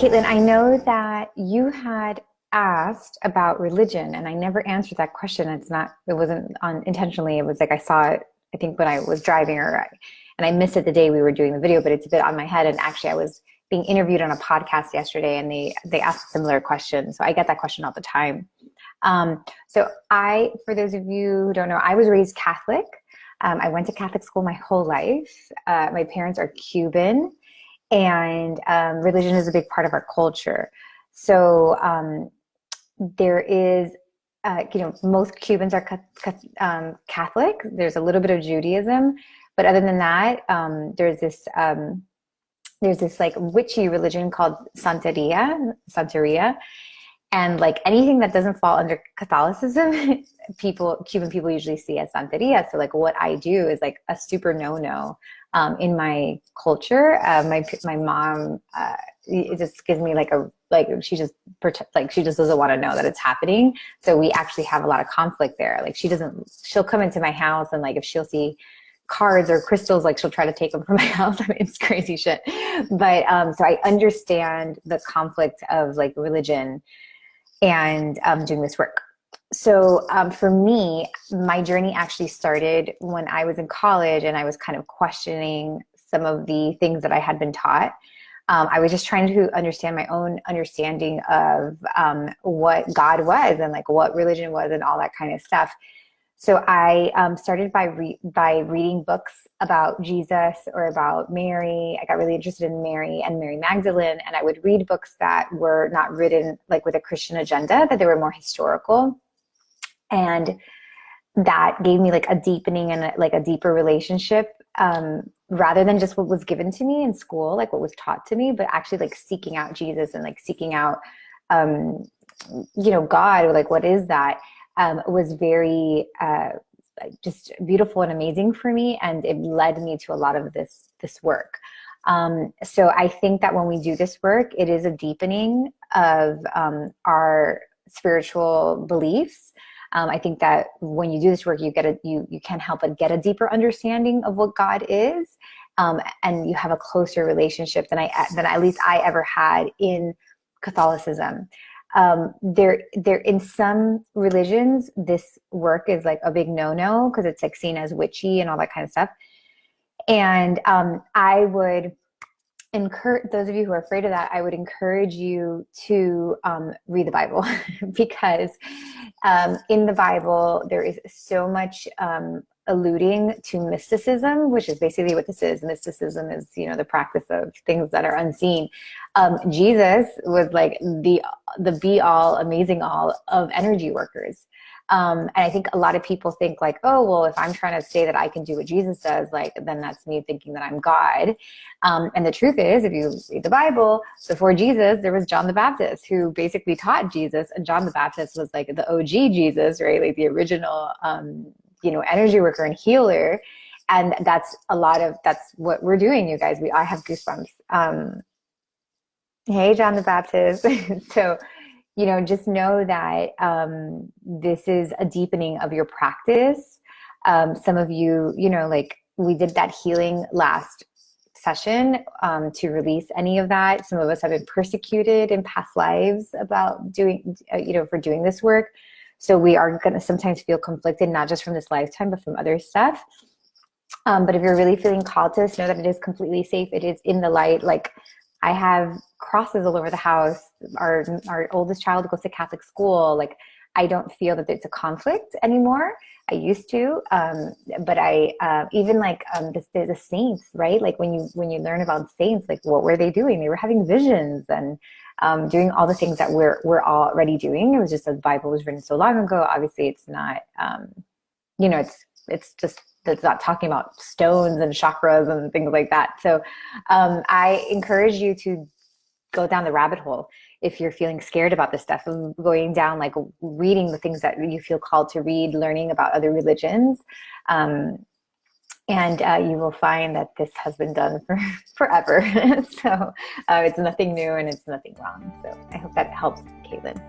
Caitlin, I know that you had asked about religion, and I never answered that question. It wasn't on intentionally. It was like I saw it, I think, when I was driving, and I missed it the day we were doing the video, but it's a bit on my head. And actually, I was being interviewed on a podcast yesterday, and they asked a similar question. So I get that question all the time. For those of you who don't know, I was raised Catholic. I went to Catholic school my whole life. My parents are Cuban, and religion is a big part of our culture. So there is, most Cubans are Catholic. There's a little bit of Judaism, but other than that, there's this like witchy religion called Santeria. And like anything that doesn't fall under Catholicism, Cuban people usually see as Santeria. So like what I do is like a super no-no in my culture. My mom, it just gives me she just doesn't want to know that it's happening. So we actually have a lot of conflict there. Like she'll come into my house, and like if she'll see cards or crystals, like she'll try to take them from my house. I mean, it's crazy shit. But so I understand the conflict of like religion and doing this work. So for me, my journey actually started when I was in college, and I was kind of questioning some of the things that I had been taught. I was just trying to understand my own understanding of what God was and like what religion was and all that kind of stuff. So I started by reading books about Jesus or about Mary. I got really interested in Mary and Mary Magdalene, and I would read books that were not written like with a Christian agenda, that they were more historical. And that gave me like a deepening and like a deeper relationship, rather than just what was given to me in school, like what was taught to me, but actually like seeking out Jesus and like seeking out, God, like what is that? Was very just beautiful and amazing for me, and it led me to a lot of this work. So I think that when we do this work, it is a deepening of our spiritual beliefs. I think that when you do this work, you can't help but get a deeper understanding of what God is, and you have a closer relationship than at least I ever had in Catholicism. There in some religions, this work is like a big no-no because it's like seen as witchy and all that kind of stuff. And I would encourage those of you who are afraid of that, I would encourage you to read the Bible because in the Bible, there is so much alluding to mysticism, which is basically what this is. Mysticism is, the practice of things that are unseen. Jesus was like the be all, amazing all of energy workers. And I think a lot of people think like, oh, well, if I'm trying to say that I can do what Jesus does, like, then that's me thinking that I'm God. And the truth is, if you read the Bible, before Jesus, there was John the Baptist who basically taught Jesus. And John the Baptist was like the OG Jesus, right? Like the original, energy worker and healer. And that's what we're doing, you guys. I have goosebumps. Hey, John the Baptist. So, just know that this is a deepening of your practice. Some of you, like we did that healing last session to release any of that. Some of us have been persecuted in past lives about doing, for doing this work. So we are going to sometimes feel conflicted, not just from this lifetime, but from other stuff. But if you're really feeling called to this, know that it is completely safe. It is in the light. Like I have crosses all over the house. Our oldest child goes to Catholic school. Like I don't feel that it's a conflict anymore. I used to, but I even like the saints, right? Like when you learn about saints, like what were they doing? They were having visions and doing all the things that we're already doing. It was just that the Bible was written so long ago. Obviously, it's not. It's not talking about stones and chakras and things like that. So I encourage you to go down the rabbit hole if you're feeling scared about this stuff, and going down, like reading the things that you feel called to read, learning about other religions. And you will find that this has been done for forever. So it's nothing new and it's nothing wrong. So I hope that helps, Caitlin.